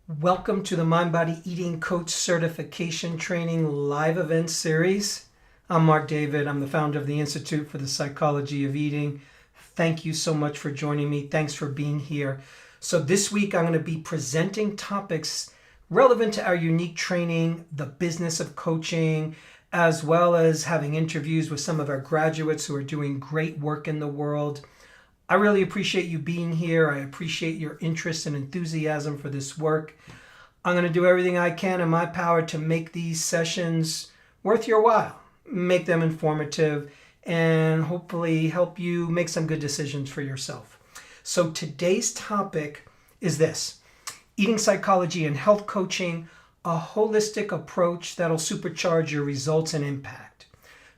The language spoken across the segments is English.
Welcome to the Mind Body Eating Coach Certification Training Live Event Series. I'm Marc David. I'm the founder of the Institute for the Psychology of Eating. Thank you so much for joining me. Thanks for being here. So this week I'm going to be presenting topics relevant to our unique training, the business of coaching, as well as having interviews with some of our graduates who are doing great work in the world. I really appreciate you being here. I appreciate your interest and enthusiasm for this work. I'm going to do everything I can in my power to make these sessions worth your while, make them informative, and hopefully help you make some good decisions for yourself. So today's topic is this: eating psychology and health coaching, a holistic approach that'll supercharge your results and impact.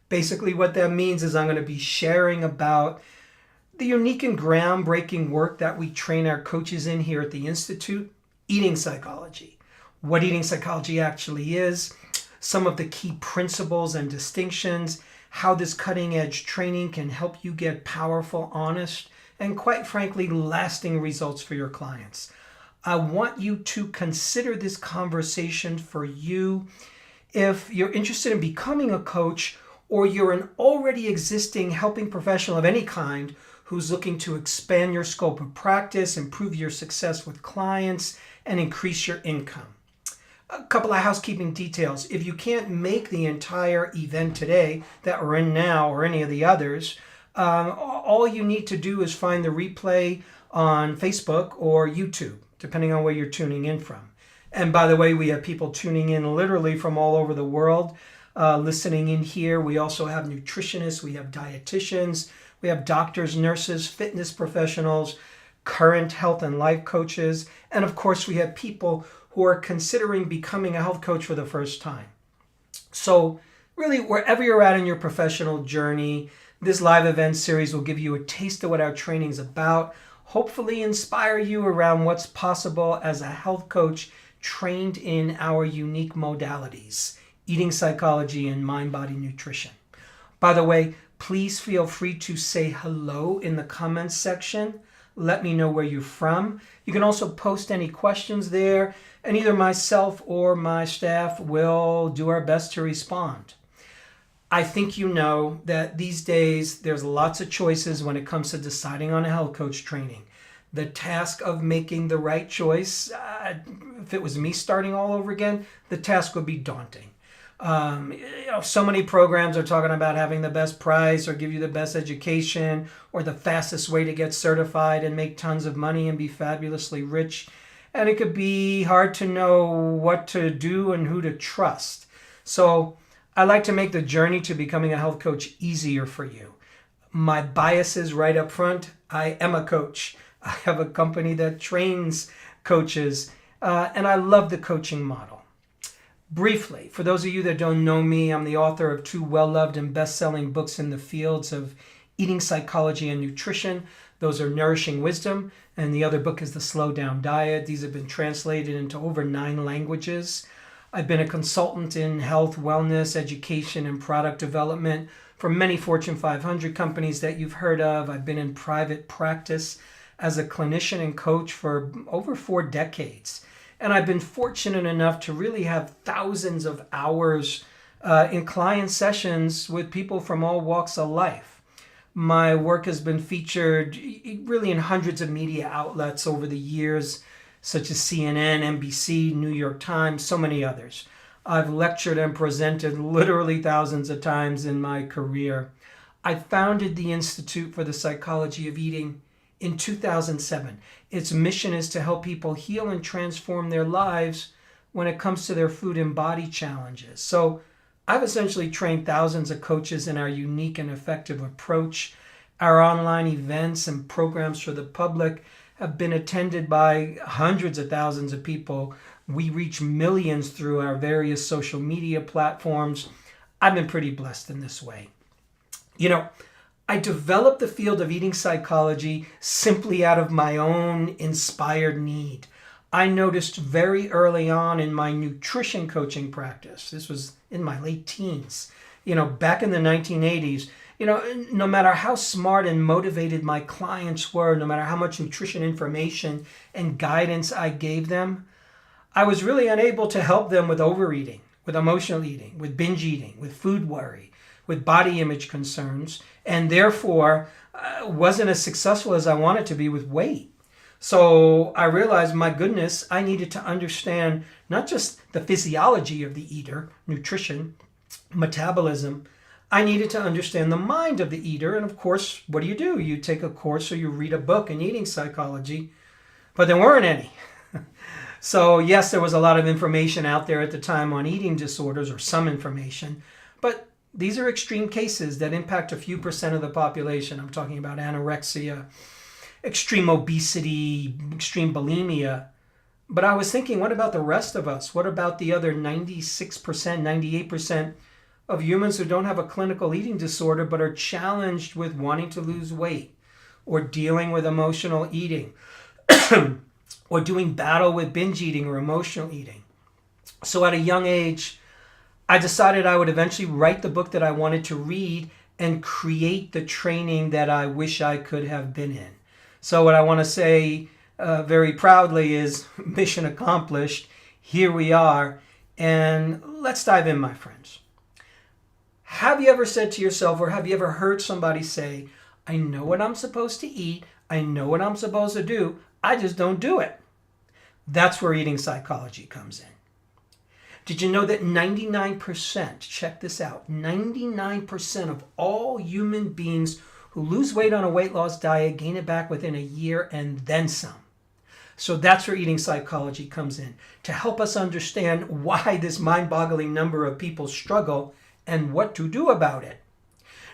Basically what that means is I'm going to be sharing about the unique and groundbreaking work that we train our coaches in here at the Institute, eating psychology, what eating psychology actually is, some of the key principles and distinctions, how this cutting edge training can help you get powerful, honest, and quite frankly, lasting results for your clients. I want you to consider this conversation for you if you're interested in becoming a coach or you're an already existing helping professional of any kind who's looking to expand your scope of practice, improve your success with clients, and increase your income. A couple of housekeeping details. If you can't make the entire event today that we're in now or any of the others, all you need to do is find the replay on Facebook or YouTube, depending on where you're tuning in from. And by the way, we have people tuning in literally from all over the world, listening in here. We also have nutritionists, we have dietitians, we have doctors, nurses, fitness professionals, current health and life coaches, and of course we have people who are considering becoming a health coach for the first time. So really, wherever you're at in your professional journey, this live event series will give you a taste of what our training is about, hopefully inspire you around what's possible as a health coach trained in our unique modalities, eating psychology and mind-body nutrition. By the way, please feel free to say hello in the comments section. Let me know where you're from. You can also post any questions there, and either myself or my staff will do our best to respond. I think you know that these days there's lots of choices when it comes to deciding on a health coach training. The task of making the right choice, if it was me starting all over again, the task would be daunting. So many programs are talking about having the best price or give you the best education or the fastest way to get certified and make tons of money and be fabulously rich. And it could be hard to know what to do and who to trust. So I like to make the journey to becoming a health coach easier for you. My bias is right up front. I am a coach. I have a company that trains coaches, and I love the coaching model. Briefly, for those of you that don't know me, I'm the author of 2 well-loved and best-selling books in the fields of eating psychology and nutrition. Those are Nourishing Wisdom, and the other book is The Slow Down Diet. These have been translated into over 9 languages. I've been a consultant in health, wellness, education, and product development for many Fortune 500 companies that you've heard of. I've been in private practice as a clinician and coach for over 4 decades. And I've been fortunate enough to really have thousands of hours in client sessions with people from all walks of life. My work has been featured really in hundreds of media outlets over the years, such as CNN, NBC, New York Times, so many others. I've lectured and presented literally thousands of times in my career. I founded the Institute for the Psychology of Eating in 2007. Its mission is to help people heal and transform their lives when it comes to their food and body challenges. So I've essentially trained thousands of coaches in our unique and effective approach. Our online events and programs for the public have been attended by hundreds of thousands of people. We reach millions through our various social media platforms. I've been pretty blessed in this way. You know, I developed the field of eating psychology simply out of my own inspired need. I noticed very early on in my nutrition coaching practice, this was in my late teens, back in the 1980s, no matter how smart and motivated my clients were, no matter how much nutrition information and guidance I gave them, I was really unable to help them with overeating, with emotional eating, with binge eating, with food worry, with body image concerns, and therefore wasn't as successful as I wanted to be with weight. So I realized, my goodness, I needed to understand not just the physiology of the eater, nutrition, metabolism. I needed to understand the mind of the eater. And of course, what do? You take a course or you read a book in eating psychology, but there weren't any. So yes, there was a lot of information out there at the time on eating disorders, or some information, but these are extreme cases that impact a few percent of the population. I'm talking about anorexia, extreme obesity, extreme bulimia. But I was thinking, what about the rest of us? What about the other 96%, 98% of humans who don't have a clinical eating disorder but are challenged with wanting to lose weight, or dealing with emotional eating, or doing battle with binge eating or emotional eating? So at a young age, I decided I would eventually write the book that I wanted to read and create the training that I wish I could have been in. So what I want to say very proudly is mission accomplished. Here we are. And let's dive in, my friends. Have you ever said to yourself, or have you ever heard somebody say, I know what I'm supposed to eat, I know what I'm supposed to do, I just don't do it? That's where eating psychology comes in. Did you know that 99%, check this out, 99% of all human beings who lose weight on a weight loss diet gain it back within a year and then some? So that's where eating psychology comes in, to help us understand why this mind-boggling number of people struggle and what to do about it.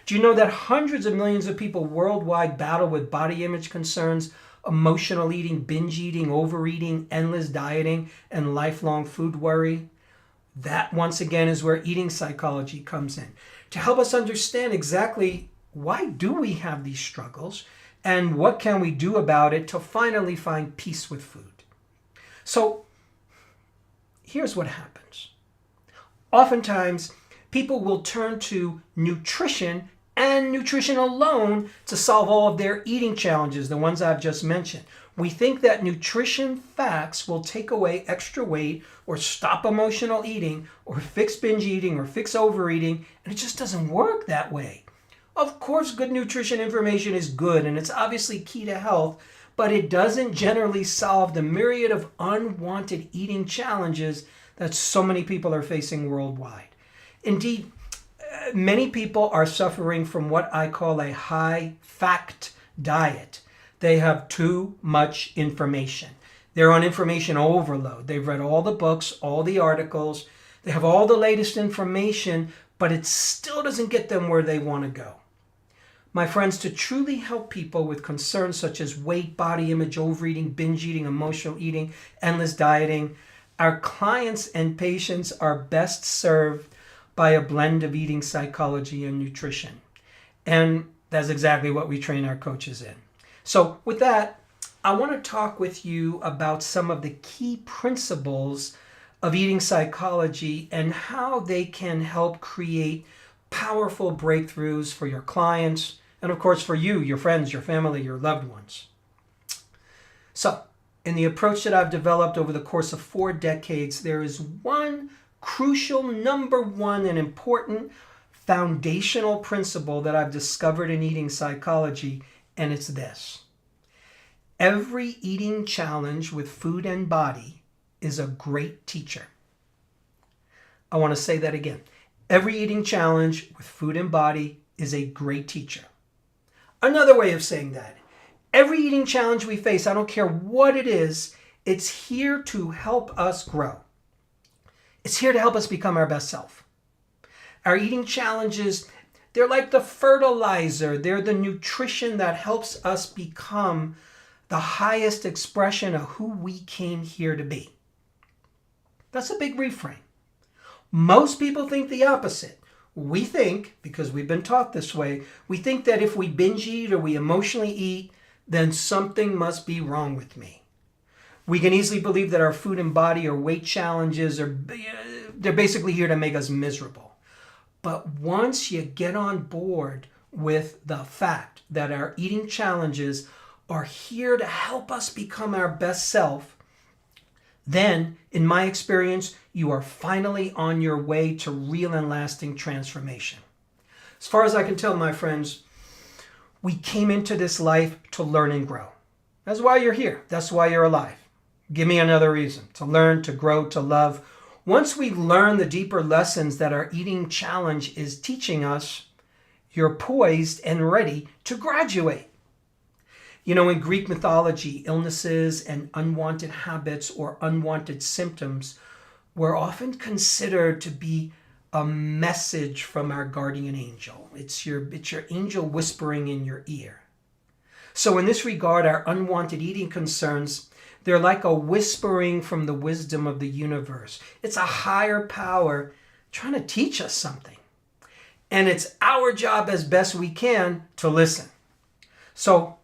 Do you know that hundreds of millions of people worldwide battle with body image concerns, emotional eating, binge eating, overeating, endless dieting, and lifelong food worry? That, once again, is where eating psychology comes in, to help us understand exactly why do we have these struggles and what can we do about it to finally find peace with food. So here's what happens. Oftentimes, people will turn to nutrition and nutrition alone to solve all of their eating challenges, the ones I've just mentioned. We think that nutrition facts will take away extra weight, or stop emotional eating, or fix binge eating, or fix overeating, and it just doesn't work that way. Of course, good nutrition information is good, and it's obviously key to health, but it doesn't generally solve the myriad of unwanted eating challenges that so many people are facing worldwide. Indeed, many people are suffering from what I call a high-fact diet. They have too much information. They're on information overload. They've read all the books, all the articles. They have all the latest information, but it still doesn't get them where they want to go. My friends, to truly help people with concerns such as weight, body image, overeating, binge eating, emotional eating, endless dieting, our clients and patients are best served by a blend of eating psychology and nutrition. And that's exactly what we train our coaches in. So with that, I want to talk with you about some of the key principles of eating psychology and how they can help create powerful breakthroughs for your clients and, of course, for you, your friends, your family, your loved ones. So, in the approach that I've developed over the course of 4 decades, there is one crucial, number one, and important foundational principle that I've discovered in eating psychology, and it's this. Every eating challenge with food and body is a great teacher. I want to say that again. Every eating challenge with food and body is a great teacher. Another way of saying that, every eating challenge we face, I don't care what it is, it's here to help us grow. It's here to help us become our best self. Our eating challenges, they're like the fertilizer. They're the nutrition that helps us become the highest expression of who we came here to be. That's a big reframe. Most people think the opposite. We think, because we've been taught this way, we think that if we binge eat or we emotionally eat, then something must be wrong with me. We can easily believe that our food and body or weight challenges they're basically here to make us miserable. But once you get on board with the fact that our eating challenges are here to help us become our best self, then, in my experience, you are finally on your way to real and lasting transformation. As far as I can tell, my friends, we came into this life to learn and grow. That's why you're here. That's why you're alive. Give me another reason to learn, to grow, to love. Once we learn the deeper lessons that our eating challenge is teaching us, you're poised and ready to graduate. You know, in Greek mythology, illnesses and unwanted habits or unwanted symptoms were often considered to be a message from our guardian angel. It's your angel whispering in your ear. So in this regard, our unwanted eating concerns, they're like a whispering from the wisdom of the universe. It's a higher power trying to teach us something. And it's our job as best we can to listen. So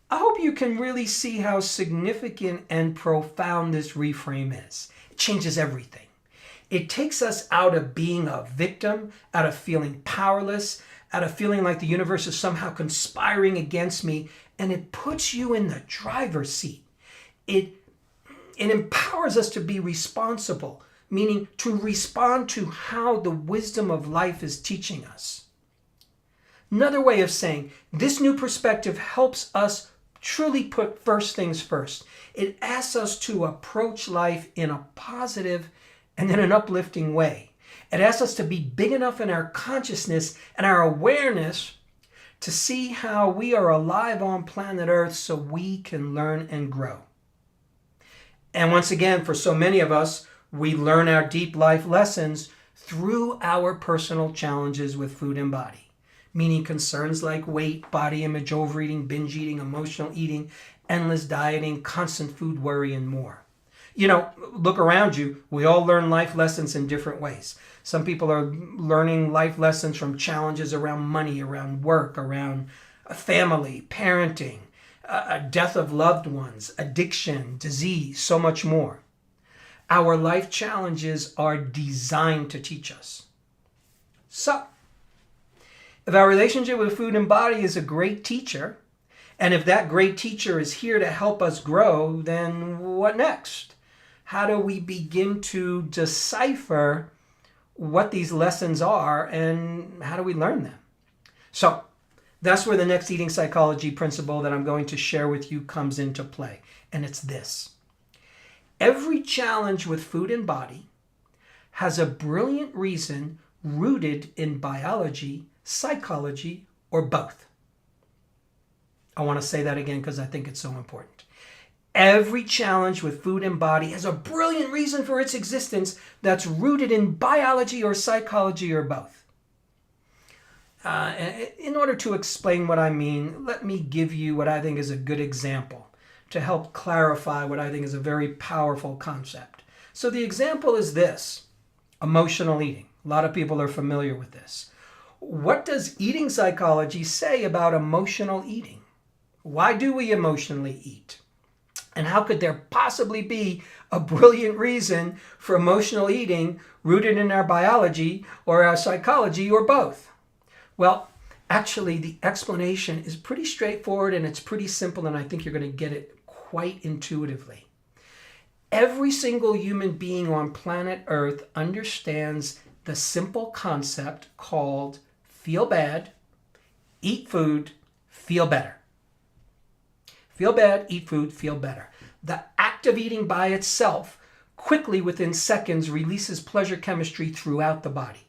I hope you can really see how significant and profound this reframe is. It changes everything. It takes us out of being a victim, out of feeling powerless, out of feeling like the universe is somehow conspiring against me, and it puts you in the driver's seat. It empowers us to be responsible, meaning to respond to how the wisdom of life is teaching us. Another way of saying, this new perspective helps us truly put first things first. It asks us to approach life in a positive and in an uplifting way. It asks us to be big enough in our consciousness and our awareness to see how we are alive on planet Earth so we can learn and grow. And once again, for so many of us, we learn our deep life lessons through our personal challenges with food and body, meaning concerns like weight, body image, overeating, binge eating, emotional eating, endless dieting, constant food worry, and more. You know, look around you. We all learn life lessons in different ways. Some people are learning life lessons from challenges around money, around work, around family, parenting, death of loved ones, addiction, disease, so much more. Our life challenges are designed to teach us. So, if our relationship with food and body is a great teacher, and if that great teacher is here to help us grow, then what next? How do we begin to decipher what these lessons are and how do we learn them? So that's where the next eating psychology principle that I'm going to share with you comes into play. And it's this. Every challenge with food and body has a brilliant reason rooted in biology, psychology, or both. I want to say that again because I think it's so important. Every challenge with food and body has a brilliant reason for its existence that's rooted in biology or psychology or both. In order to explain what I mean, let me give you what I think is a good example to help clarify what I think is a very powerful concept. So the example is this: emotional eating. A lot of people are familiar with this. What does eating psychology say about emotional eating? Why do we emotionally eat? And how could there possibly be a brilliant reason for emotional eating rooted in our biology or our psychology or both? Well, actually, the explanation is pretty straightforward and it's pretty simple, and I think you're going to get it quite intuitively. Every single human being on planet Earth understands the simple concept called feel bad, eat food, feel better. Feel bad, eat food, feel better. The act of eating by itself quickly within seconds releases pleasure chemistry throughout the body.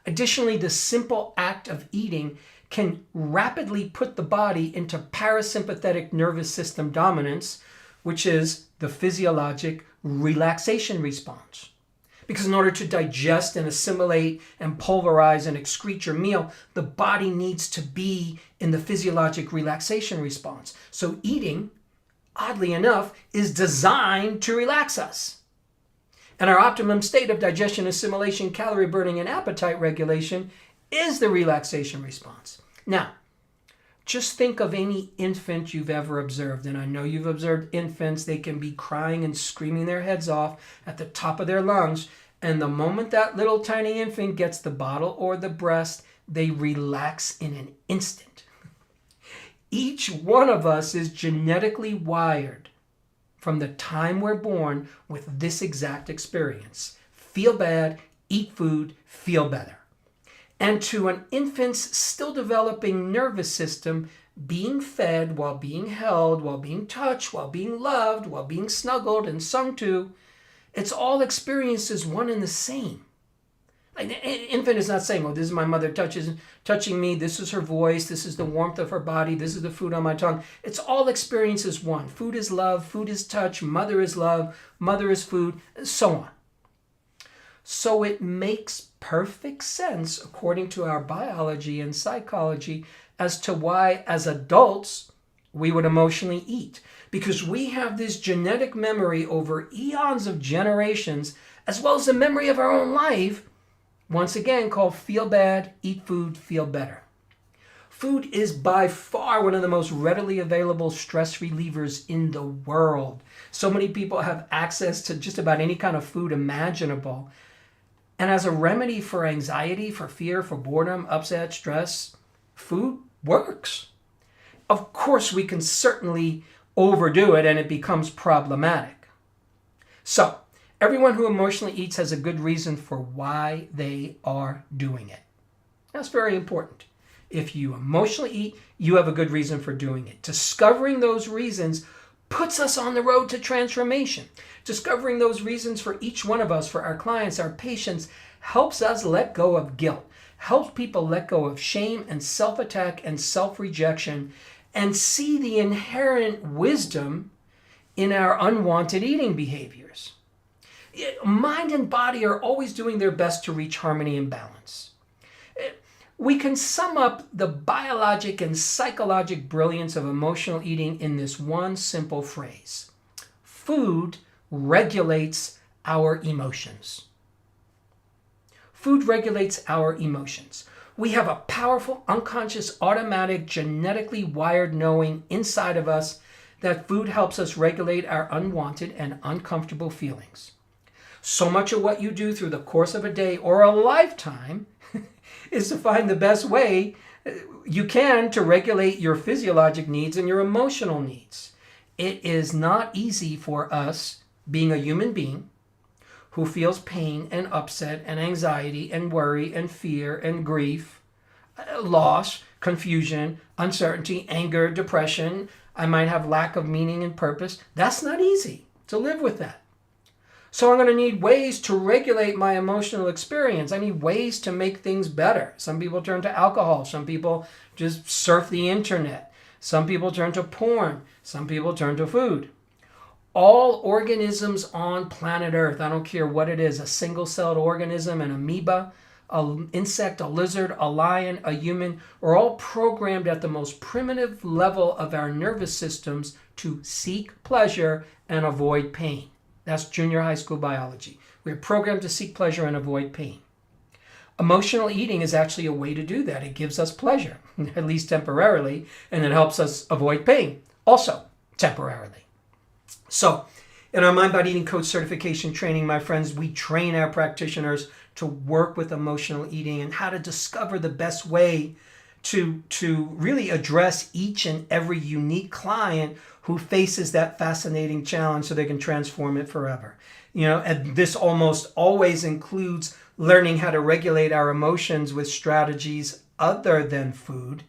Additionally, the simple act of eating can rapidly put the body into parasympathetic nervous system dominance, which is the physiologic relaxation response. Because in order to digest and assimilate and pulverize and excrete your meal, the body needs to be in the physiologic relaxation response. So eating, oddly enough, is designed to relax us. And our optimum state of digestion, assimilation, calorie burning, and appetite regulation is the relaxation response. Now, just think of any infant you've ever observed. And I know you've observed infants. They can be crying and screaming their heads off at the top of their lungs. And the moment that little tiny infant gets the bottle or the breast, they relax in an instant. Each one of us is genetically wired from the time we're born with this exact experience. Feel bad, eat food, feel better. And to an infant's still developing nervous system, being fed while being held, while being touched, while being loved, while being snuggled and sung to, it's all experienced as one and the same. Like, an infant is not saying, oh, this is my mother touching me, this is her voice, this is the warmth of her body, this is the food on my tongue. It's all experienced as one. Food is love, food is touch, mother is love, mother is food, and so on. So it makes perfect sense, according to our biology and psychology, as to why, as adults, we would emotionally eat. Because we have this genetic memory over eons of generations, as well as the memory of our own life, once again called feel bad, eat food, feel better. Food is by far one of the most readily available stress relievers in the world. So many people have access to just about any kind of food imaginable. And as a remedy for anxiety, for fear, for boredom, upset, stress, food works. Of course, we can certainly overdo it and it becomes problematic. So, everyone who emotionally eats has a good reason for why they are doing it. That's very important. If you emotionally eat, you have a good reason for doing it. Discovering those reasons puts us on the road to transformation. Discovering those reasons for each one of us, for our clients, our patients, helps us let go of guilt, helps people let go of shame and self-attack and self-rejection, and see the inherent wisdom in our unwanted eating behaviors. Mind and body are always doing their best to reach harmony and balance. We can sum up the biologic and psychologic brilliance of emotional eating in this one simple phrase. Food regulates our emotions. Food regulates our emotions. We have a powerful, unconscious, automatic, genetically wired knowing inside of us that food helps us regulate our unwanted and uncomfortable feelings. So much of what you do through the course of a day or a lifetime is to find the best way you can to regulate your physiologic needs and your emotional needs. It is not easy for us, being a human being, who feels pain and upset and anxiety and worry and fear and grief, loss, confusion, uncertainty, anger, depression. I might have lack of meaning and purpose. That's not easy to live with that. So I'm going to need ways to regulate my emotional experience. I need ways to make things better. Some people turn to alcohol. Some people just surf the internet. Some people turn to porn. Some people turn to food. All organisms on planet Earth, I don't care what it is, a single-celled organism, an amoeba, an insect, a lizard, a lion, a human, are all programmed at the most primitive level of our nervous systems to seek pleasure and avoid pain. That's junior high school biology. We're programmed to seek pleasure and avoid pain. Emotional eating is actually a way to do that. It gives us pleasure, at least temporarily, and it helps us avoid pain, also temporarily. So, in our Mind Body Eating Coach certification training, my friends, we train our practitioners to work with emotional eating and how to discover the best way to really address each and every unique client who faces that fascinating challenge so they can transform it forever. And this almost always includes learning how to regulate our emotions with strategies other than food,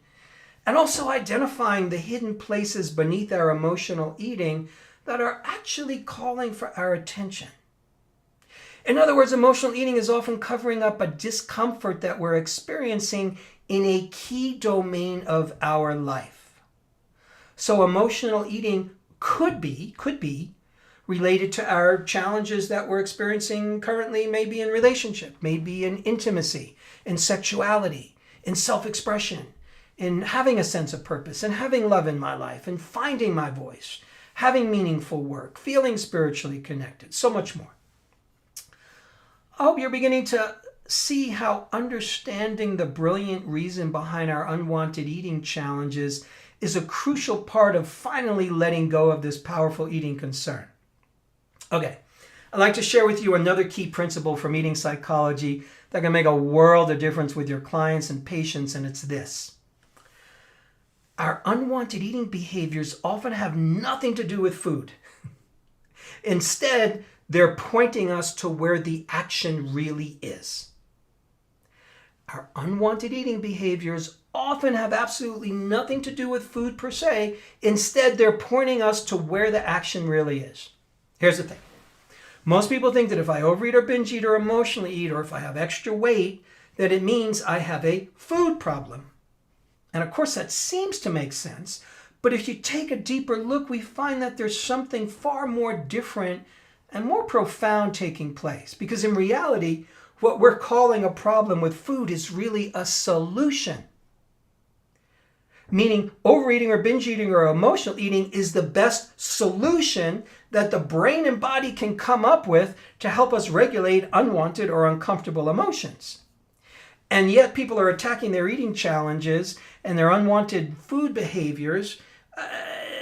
and also identifying the hidden places beneath our emotional eating that are actually calling for our attention. In other words, emotional eating is often covering up a discomfort that we're experiencing in a key domain of our life. So emotional eating could be related to our challenges that we're experiencing currently, maybe in relationship, maybe in intimacy, in sexuality, in self-expression, in having a sense of purpose, and having love in my life, and finding my voice, having meaningful work, feeling spiritually connected, so much more. I hope you're beginning to see how understanding the brilliant reason behind our unwanted eating challenges is a crucial part of finally letting go of this powerful eating concern. Okay, I'd like to share with you another key principle from eating psychology that can make a world of difference with your clients and patients, and it's this. Our unwanted eating behaviors often have nothing to do with food. Instead, they're pointing us to where the action really is. Our unwanted eating behaviors often have absolutely nothing to do with food per se. Instead, they're pointing us to where the action really is. Here's the thing. Most people think that if I overeat or binge eat or emotionally eat, or if I have extra weight, that it means I have a food problem. And of course, that seems to make sense. But if you take a deeper look, we find that there's something far more different and more profound taking place. Because in reality, what we're calling a problem with food is really a solution. Meaning overeating or binge eating or emotional eating is the best solution that the brain and body can come up with to help us regulate unwanted or uncomfortable emotions. And yet people are attacking their eating challenges and their unwanted food behaviors,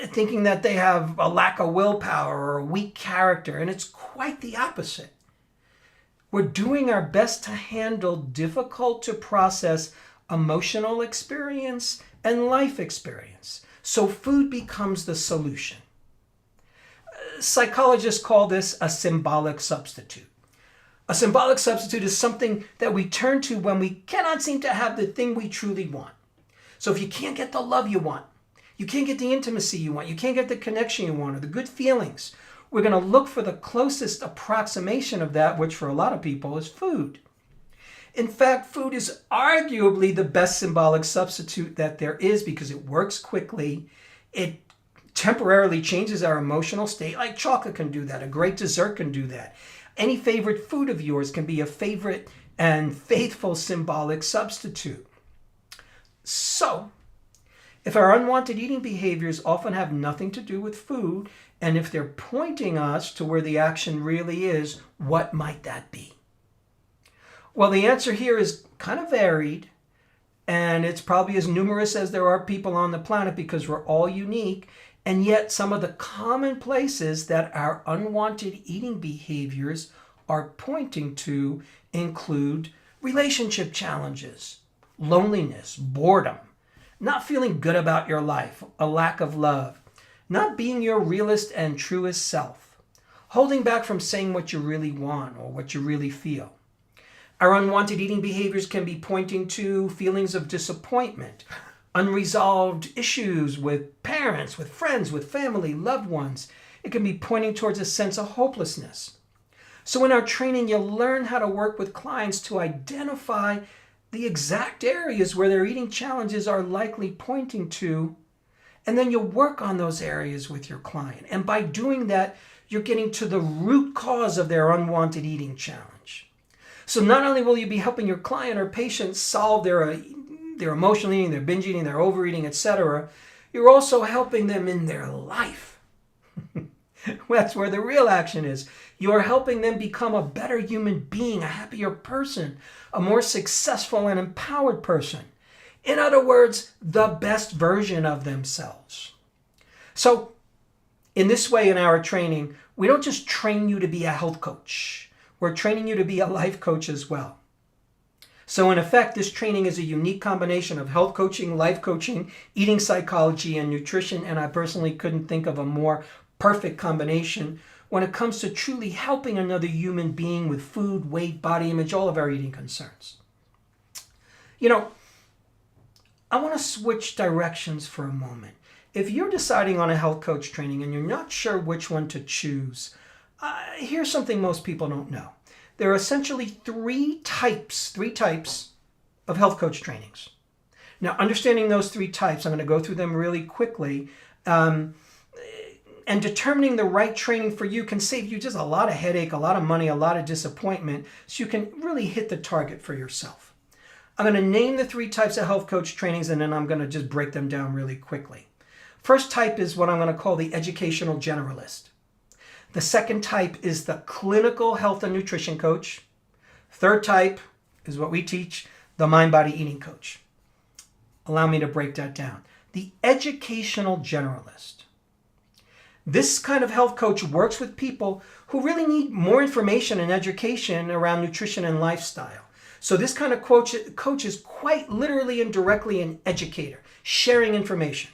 thinking that they have a lack of willpower or a weak character, and it's quite the opposite. We're doing our best to handle difficult to process emotional experience and life experience. So food becomes the solution. Psychologists call this a symbolic substitute. A symbolic substitute is something that we turn to when we cannot seem to have the thing we truly want. So if you can't get the love you want, you can't get the intimacy you want, you can't get the connection you want or the good feelings, we're going to look for the closest approximation of that, which for a lot of people is food. In fact, food is arguably the best symbolic substitute that there is because it works quickly. It temporarily changes our emotional state, like chocolate can do that. A great dessert can do that. Any favorite food of yours can be a favorite and faithful symbolic substitute. So, if our unwanted eating behaviors often have nothing to do with food, and if they're pointing us to where the action really is, what might that be? Well, the answer here is kind of varied, and it's probably as numerous as there are people on the planet because we're all unique, and yet some of the common places that our unwanted eating behaviors are pointing to include relationship challenges, loneliness, boredom, not feeling good about your life, a lack of love, not being your realest and truest self, holding back from saying what you really want or what you really feel. Our unwanted eating behaviors can be pointing to feelings of disappointment, unresolved issues with parents, with friends, with family, loved ones. It can be pointing towards a sense of hopelessness. So in our training, you'll learn how to work with clients to identify the exact areas where their eating challenges are likely pointing to, and then you'll work on those areas with your client. And by doing that, you're getting to the root cause of their unwanted eating challenge. So not only will you be helping your client or patient solve their emotional eating, their binge eating, their overeating, etc., you're also helping them in their life. That's where the real action is. You're helping them become a better human being, a happier person, a more successful and empowered person. In other words, the best version of themselves. So, in this way in our training, we don't just train you to be a health coach. We're training you to be a life coach as well. So in effect, this training is a unique combination of health coaching, life coaching, eating psychology, and nutrition, and I personally couldn't think of a more perfect combination when it comes to truly helping another human being with food, weight, body image, all of our eating concerns. You know, I want to switch directions for a moment. If you're deciding on a health coach training and you're not sure which one to choose, here's something most people don't know. There are essentially three types of health coach trainings. Now, understanding those three types, I'm going to go through them really quickly. And determining the right training for you can save you just a lot of headache, a lot of money, a lot of disappointment, so you can really hit the target for yourself. I'm going to name the three types of health coach trainings, and then I'm going to just break them down really quickly. First type is what I'm going to call the Educational Generalist. The second type is the Clinical Health and Nutrition Coach. Third type is what we teach, the Mind-Body Eating Coach. Allow me to break that down. The Educational Generalist. This kind of health coach works with people who really need more information and education around nutrition and lifestyle. So this kind of coach is quite literally and directly an educator, sharing information.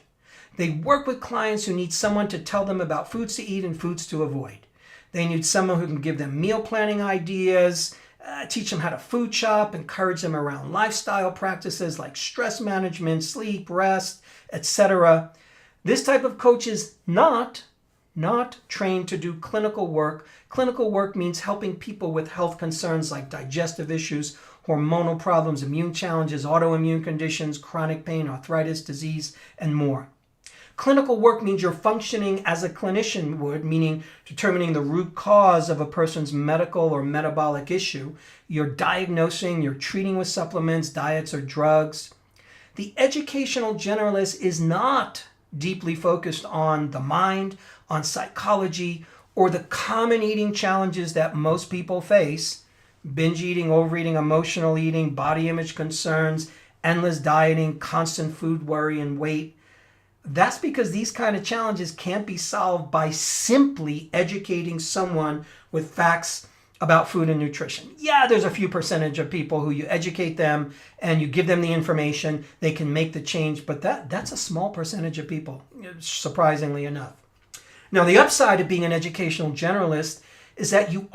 They work with clients who need someone to tell them about foods to eat and foods to avoid. They need someone who can give them meal planning ideas, teach them how to food shop, encourage them around lifestyle practices like stress management, sleep, rest, etc. This type of coach is not trained to do clinical work. Clinical work means helping people with health concerns like digestive issues, hormonal problems, immune challenges, autoimmune conditions, chronic pain, arthritis, disease, and more. Clinical work means you're functioning as a clinician would, meaning determining the root cause of a person's medical or metabolic issue. You're diagnosing, you're treating with supplements, diets, or drugs. The educational generalist is not deeply focused on the mind, on psychology, or the common eating challenges that most people face: binge eating, overeating, emotional eating, body image concerns, endless dieting, constant food worry, and weight. That's because these kind of challenges can't be solved by simply educating someone with facts about food and nutrition. Yeah, there's a few percentage of people who you educate them and you give them the information, they can make the change, but that's a small percentage of people, surprisingly enough. Now, the upside of being an educational generalist is that you're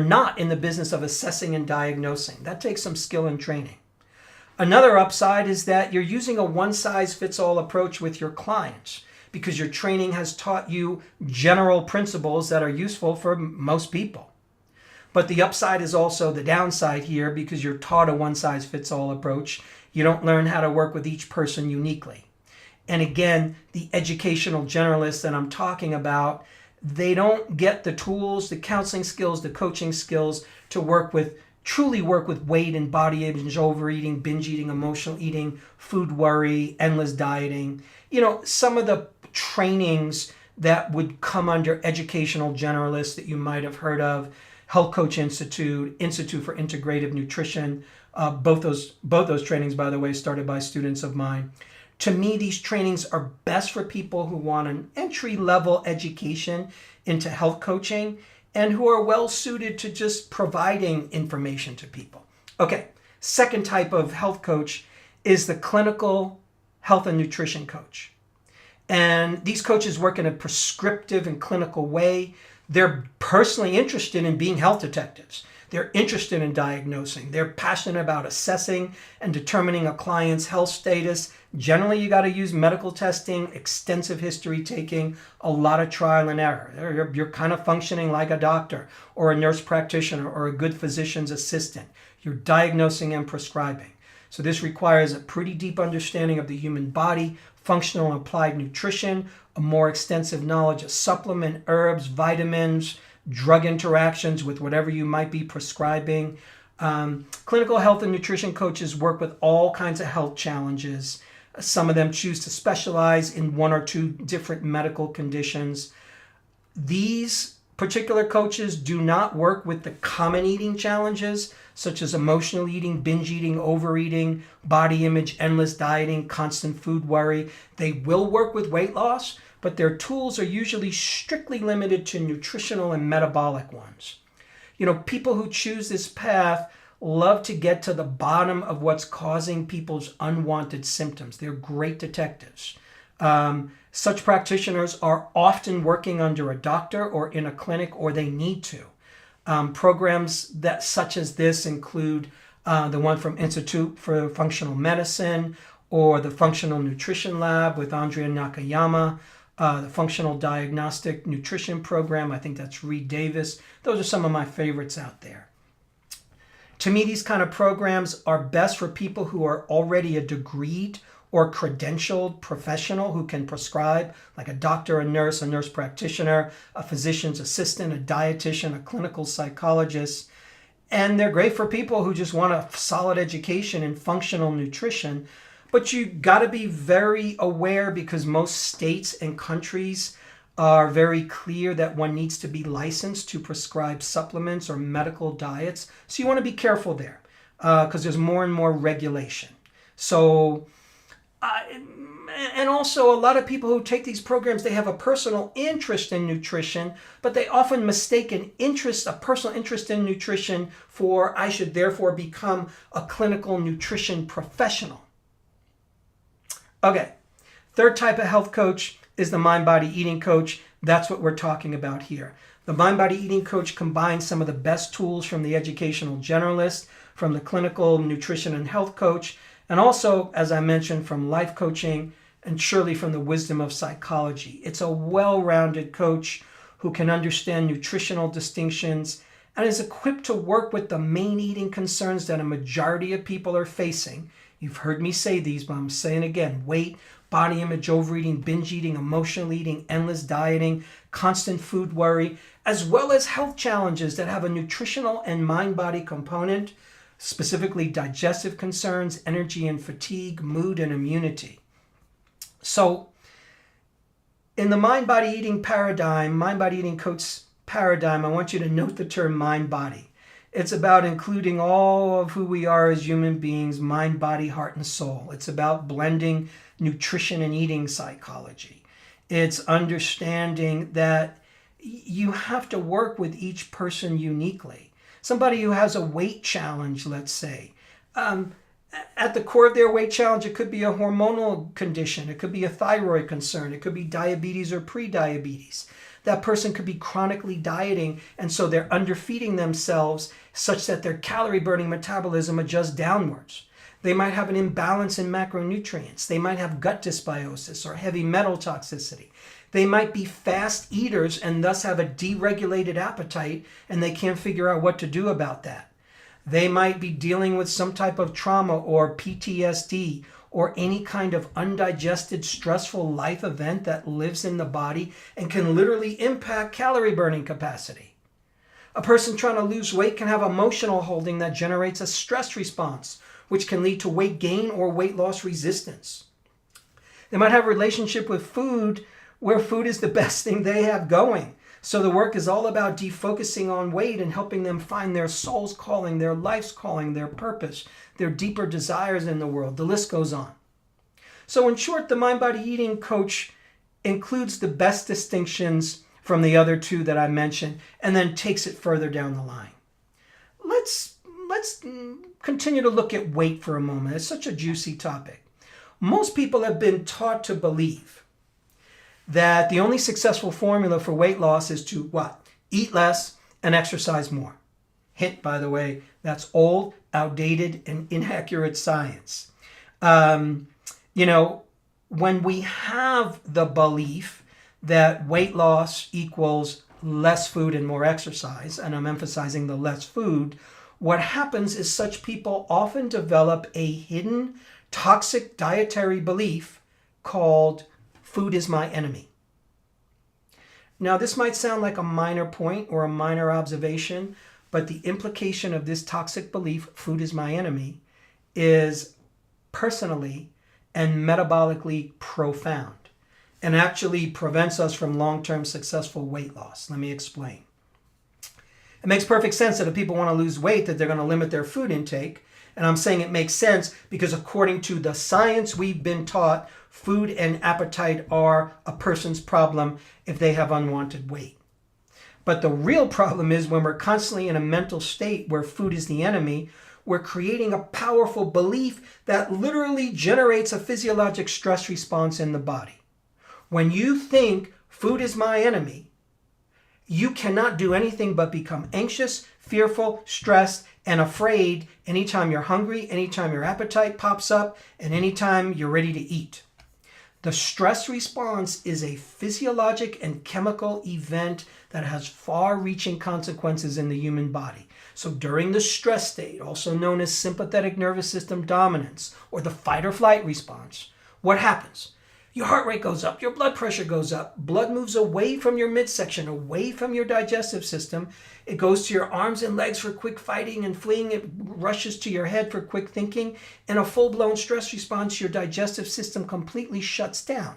not in the business of assessing and diagnosing. That takes some skill and training. Another upside is that you're using a one-size-fits-all approach with your clients because your training has taught you general principles that are useful for most people. But the upside is also the downside here because you're taught a one-size-fits-all approach. You don't learn how to work with each person uniquely. And again, the educational generalists that I'm talking about, they don't get the tools, the counseling skills, the coaching skills to truly work with weight and body image, overeating, binge eating, emotional eating, food worry, endless dieting. Some of the trainings that would come under educational generalists that you might have heard of: Health Coach Institute, Institute for Integrative Nutrition. Both those trainings, by the way, started by students of mine. To me, these trainings are best for people who want an entry-level education into health coaching and who are well suited to just providing information to people. Okay, second type of health coach is the clinical health and nutrition coach. And these coaches work in a prescriptive and clinical way. They're personally interested in being health detectives. They're interested in diagnosing. They're passionate about assessing and determining a client's health status. Generally, you got to use medical testing, extensive history taking, a lot of trial and error. You're kind of functioning like a doctor or a nurse practitioner or a good physician's assistant. You're diagnosing and prescribing. So this requires a pretty deep understanding of the human body, functional and applied nutrition, a more extensive knowledge of supplement, herbs, vitamins, drug interactions with whatever you might be prescribing. Clinical health and nutrition coaches work with all kinds of health challenges. Some of them choose to specialize in one or two different medical conditions. These particular coaches do not work with the common eating challenges, such as emotional eating, binge eating, overeating, body image, endless dieting, constant food worry. They will work with weight loss, but their tools are usually strictly limited to nutritional and metabolic ones. People who choose this path love to get to the bottom of what's causing people's unwanted symptoms. They're great detectives. Such practitioners are often working under a doctor or in a clinic, or they need to. Programs such as this include the one from Institute for Functional Medicine, or the Functional Nutrition Lab with Andrea Nakayama, the Functional Diagnostic Nutrition Program. I think that's Reed Davis. Those are some of my favorites out there. To me, these kind of programs are best for people who are already a degreed or credentialed professional who can prescribe, like a doctor, a nurse practitioner, a physician's assistant, a dietitian, a clinical psychologist. And they're great for people who just want a solid education in functional nutrition. But you got to be very aware, because most states and countries are very clear that one needs to be licensed to prescribe supplements or medical diets. So you want to be careful there because there's more and more regulation. So, and also a lot of people who take these programs, they have a personal interest in nutrition, but they often mistake a personal interest in nutrition for, I should therefore become a clinical nutrition professional. Okay, third type of health coach is the mind-body eating coach. That's what we're talking about here. The Mind Body Eating Coach combines some of the best tools from the Educational Generalist, from the Clinical Nutrition and Health Coach, and also, as I mentioned, from life coaching and surely from the wisdom of psychology. It's a well-rounded coach who can understand nutritional distinctions and is equipped to work with the main eating concerns that a majority of people are facing. You've heard me say these, but I'm saying again: weight, body image, overeating, binge eating, emotional eating, endless dieting, constant food worry, as well as health challenges that have a nutritional and mind-body component, specifically digestive concerns, energy and fatigue, mood and immunity. So in the mind-body eating paradigm, mind-body eating coach paradigm, I want you to note the term mind-body. It's about including all of who we are as human beings, mind, body, heart, and soul. It's about blending nutrition and eating psychology. It's understanding that you have to work with each person uniquely. Somebody who has a weight challenge, let's say, at the core of their weight challenge, it could be a hormonal condition. It could be a thyroid concern. It could be diabetes or pre-diabetes. That person could be chronically dieting, and so they're underfeeding themselves such that their calorie burning metabolism adjusts downwards. They might have an imbalance in macronutrients. They might have gut dysbiosis or heavy metal toxicity. They might be fast eaters and thus have a deregulated appetite, and they can't figure out what to do about that. They might be dealing with some type of trauma or PTSD or any kind of undigested stressful life event that lives in the body and can literally impact calorie burning capacity. A person trying to lose weight can have emotional holding that generates a stress response, which can lead to weight gain or weight loss resistance. They might have a relationship with food where food is the best thing they have going. So the work is all about defocusing on weight and helping them find their soul's calling, their life's calling, their purpose, their deeper desires in the world. The list goes on. So in short, the Mind Body Eating Coach includes the best distinctions from the other two that I mentioned and then takes it further down the line. Let's continue to look at weight for a moment. It's such a juicy topic. Most people have been taught to believe that the only successful formula for weight loss is to what? Eat less and exercise more. Hint, by the way, that's old, outdated, and inaccurate science. When we have the belief that weight loss equals less food and more exercise, and I'm emphasizing the less food, what happens is such people often develop a hidden toxic dietary belief called food is my enemy. Now, this might sound like a minor point or a minor observation, but the implication of this toxic belief, food is my enemy, is personally and metabolically profound and actually prevents us from long-term successful weight loss. Let me explain. It makes perfect sense that if people want to lose weight, that they're going to limit their food intake. And I'm saying it makes sense because according to the science we've been taught, food and appetite are a person's problem if they have unwanted weight. But the real problem is when we're constantly in a mental state where food is the enemy, we're creating a powerful belief that literally generates a physiologic stress response in the body. When you think food is my enemy, you cannot do anything but become anxious, fearful, stressed, and afraid anytime you're hungry, anytime your appetite pops up, and anytime you're ready to eat. The stress response is a physiologic and chemical event that has far-reaching consequences in the human body. So during the stress state, also known as sympathetic nervous system dominance or the fight or flight response, what happens? Your heart rate goes up, your blood pressure goes up, blood moves away from your midsection, away from your digestive system. It goes to your arms and legs for quick fighting and fleeing. It rushes to your head for quick thinking. In a full-blown stress response, your digestive system completely shuts down.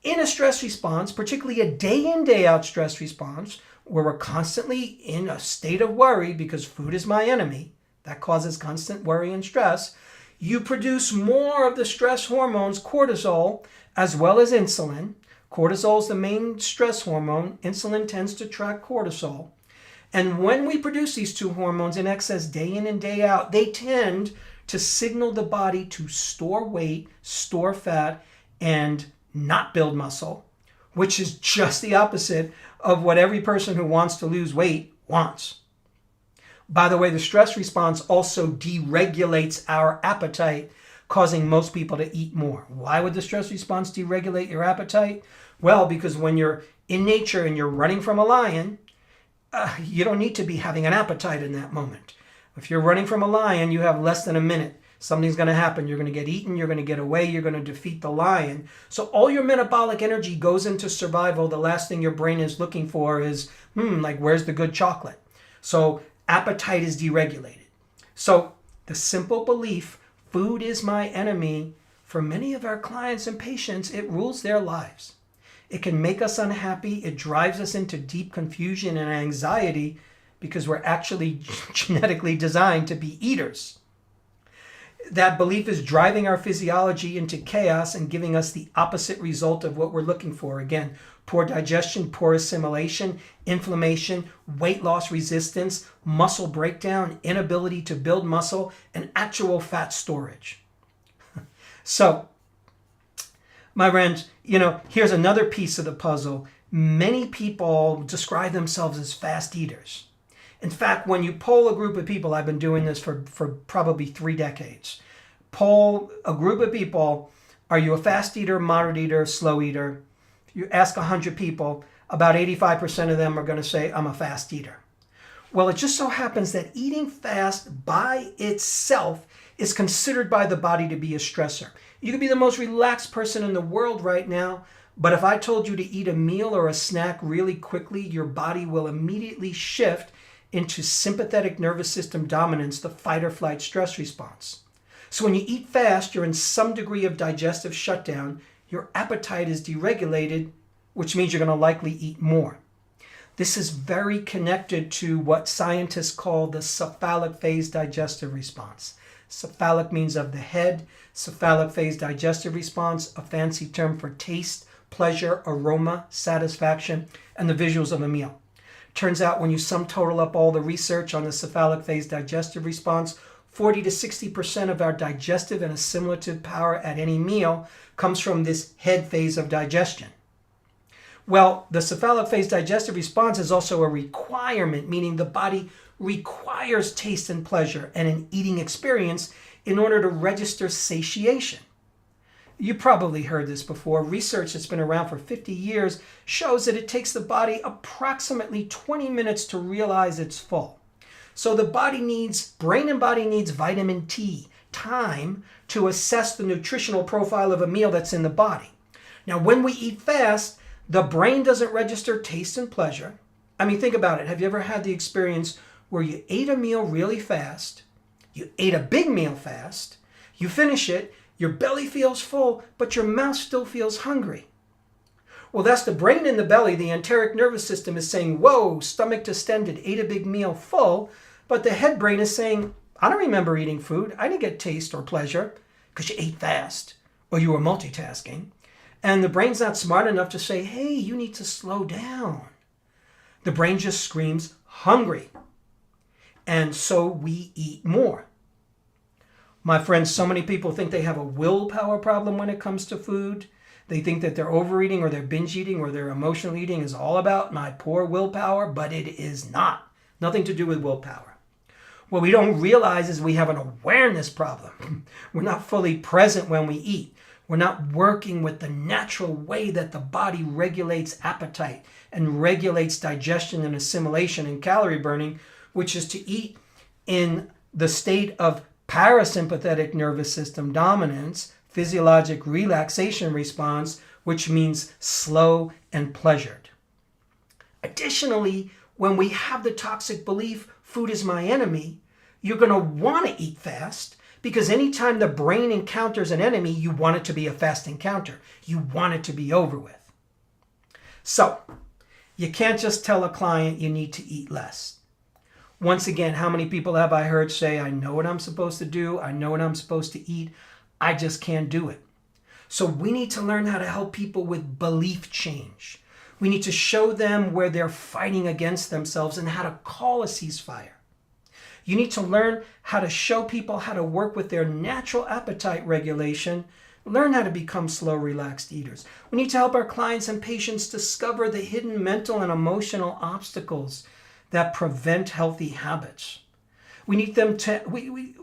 In a stress response, particularly a day in, day out stress response, where we're constantly in a state of worry because food is my enemy, that causes constant worry and stress, you produce more of the stress hormones, cortisol, as well as insulin. Cortisol is the main stress hormone. Insulin tends to track cortisol. And when we produce these two hormones in excess day in and day out, they tend to signal the body to store weight, store fat, and not build muscle, which is just the opposite of what every person who wants to lose weight wants. By the way, the stress response also deregulates our appetite, causing most people to eat more. Why would the stress response deregulate your appetite? Well, because when you're in nature and you're running from a lion, you don't need to be having an appetite in that moment. If you're running from a lion, you have less than a minute. Something's going to happen. You're going to get eaten. You're going to get away. You're going to defeat the lion. So all your metabolic energy goes into survival. The last thing your brain is looking for is, like, where's the good chocolate? So appetite is deregulated. So the simple belief, food is my enemy, for many of our clients and patients, it rules their lives. It can make us unhappy. It drives us into deep confusion and anxiety because we're actually genetically designed to be eaters. That belief is driving our physiology into chaos and giving us the opposite result of what we're looking for. Again, poor digestion, poor assimilation, inflammation, weight loss resistance, muscle breakdown, inability to build muscle, and actual fat storage. So, my friends, here's another piece of the puzzle. Many people describe themselves as fast eaters. In fact, when you poll a group of people, I've been doing this for probably 3 decades. Poll a group of people, are you a fast eater, moderate eater, slow eater? If you ask 100 people, about 85% of them are going to say, I'm a fast eater. Well, it just so happens that eating fast by itself is considered by the body to be a stressor. You could be the most relaxed person in the world right now, but if I told you to eat a meal or a snack really quickly, your body will immediately shift into sympathetic nervous system dominance, the fight or flight stress response. So when you eat fast, you're in some degree of digestive shutdown. Your appetite is deregulated, which means you're going to likely eat more. This is very connected to what scientists call the cephalic phase digestive response. Cephalic means of the head. Cephalic phase digestive response, a fancy term for taste, pleasure, aroma, satisfaction, and the visuals of a meal. Turns out when you sum total up all the research on the cephalic phase digestive response, 40 to 60% of our digestive and assimilative power at any meal comes from this head phase of digestion. Well, the cephalic phase digestive response is also a requirement, meaning the body requires taste and pleasure and an eating experience in order to register satiation. You probably heard this before. Research that's been around for 50 years shows that it takes the body approximately 20 minutes to realize it's full. So the brain and body needs vitamin T, time, to assess the nutritional profile of a meal that's in the body. Now, when we eat fast, the brain doesn't register taste and pleasure. I mean, think about it. Have you ever had the experience where you ate a meal really fast, you ate a big meal fast, you finish it, your belly feels full, but your mouth still feels hungry? Well, that's the brain in the belly. The enteric nervous system is saying, whoa, stomach distended, ate a big meal full. But the head brain is saying, I don't remember eating food. I didn't get taste or pleasure because you ate fast or you were multitasking. And the brain's not smart enough to say, hey, you need to slow down. The brain just screams, hungry. And so we eat more. My friends, so many people think they have a willpower problem when it comes to food. They think that their overeating or their binge eating or their emotional eating is all about my poor willpower, but it is not. Nothing to do with willpower. What we don't realize is we have an awareness problem. We're not fully present when we eat. We're not working with the natural way that the body regulates appetite and regulates digestion and assimilation and calorie burning, which is to eat in the state of parasympathetic nervous system dominance, physiologic relaxation response, which means slow and pleasured. Additionally, when we have the toxic belief, food is my enemy, you're going to want to eat fast because anytime the brain encounters an enemy, you want it to be a fast encounter. You want it to be over with. So, you can't just tell a client you need to eat less. Once again, how many people have I heard say, I know what I'm supposed to do, I know what I'm supposed to eat, I just can't do it. So we need to learn how to help people with belief change. We need to show them where they're fighting against themselves and how to call a ceasefire. You need to learn how to show people how to work with their natural appetite regulation learn how to become slow, relaxed eaters. We need to help our clients and patients discover the hidden mental and emotional obstacles that prevent healthy habits. We need them to, we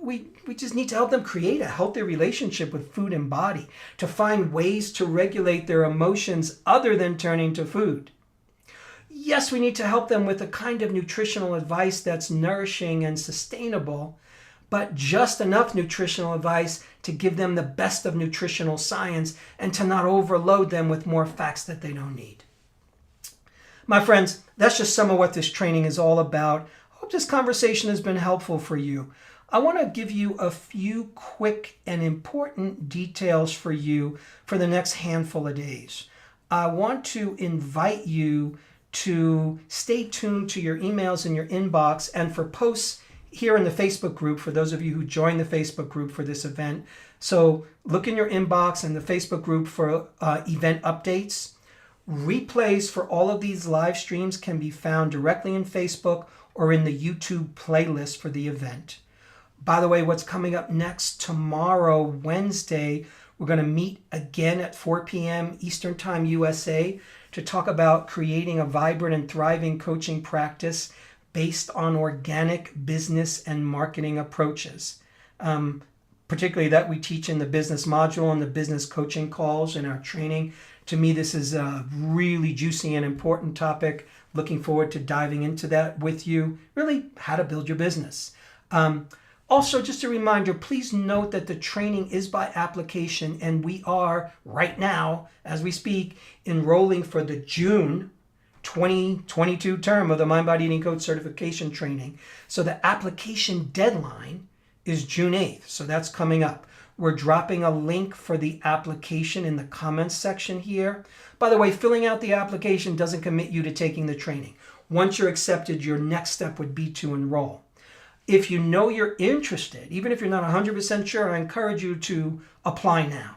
just need to help them create a healthy relationship with food and body, to find ways to regulate their emotions other than turning to food. Yes, we need to help them with a kind of nutritional advice that's nourishing and sustainable, but just enough nutritional advice to give them the best of nutritional science and to not overload them with more facts that they don't need. My friends, that's just some of what this training is all about. Hope this conversation has been helpful for you. I want to give you a few quick and important details for you for the next handful of days. I want to invite you to stay tuned to your emails in your inbox and for posts here in the Facebook group for those of you who joined the Facebook group for this event. So look in your inbox and the Facebook group for event updates. Replays for all of these live streams can be found directly in Facebook or in the YouTube playlist for the event. By the way, what's coming up next tomorrow, Wednesday, we're going to meet again at 4 p.m. Eastern Time USA to talk about creating a vibrant and thriving coaching practice based on organic business and marketing approaches, particularly that we teach in the business module and the business coaching calls in our training. To me, this is a really juicy and important topic. Looking forward to diving into that with you, really how to build your business. Also, just a reminder, please note that the training is by application and we are right now, as we speak, enrolling for the June 2022 term of the Mind Body Eating Coach certification training. So the application deadline is June 8th. So that's coming up. We're dropping a link for the application in the comments section here. By the way, filling out the application doesn't commit you to taking the training. Once you're accepted, your next step would be to enroll. If you know you're interested, even if you're not 100% sure, I encourage you to apply now.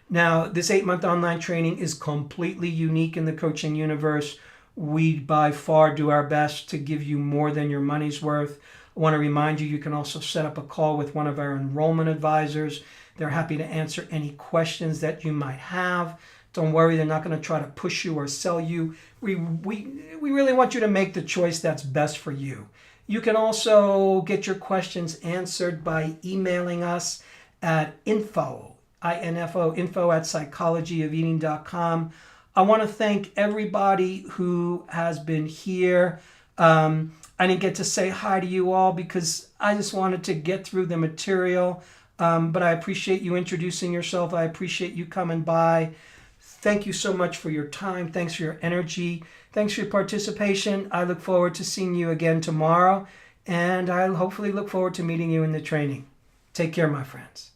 Now, this 8-month online training is completely unique in the coaching universe. We by far do our best to give you more than your money's worth. I want to remind you, you can also set up a call with one of our enrollment advisors. They're happy to answer any questions that you might have. Don't worry, they're not going to try to push you or sell you. We really want you to make the choice that's best for you. You can also get your questions answered by emailing us at info at psychologyofeating.com. I want to thank everybody who has been here. I didn't get to say hi to you all because I just wanted to get through the material. But I appreciate you introducing yourself. I appreciate you coming by. Thank you so much for your time. Thanks for your energy. Thanks for your participation. I look forward to seeing you again tomorrow. And I'll hopefully look forward to meeting you in the training. Take care, my friends.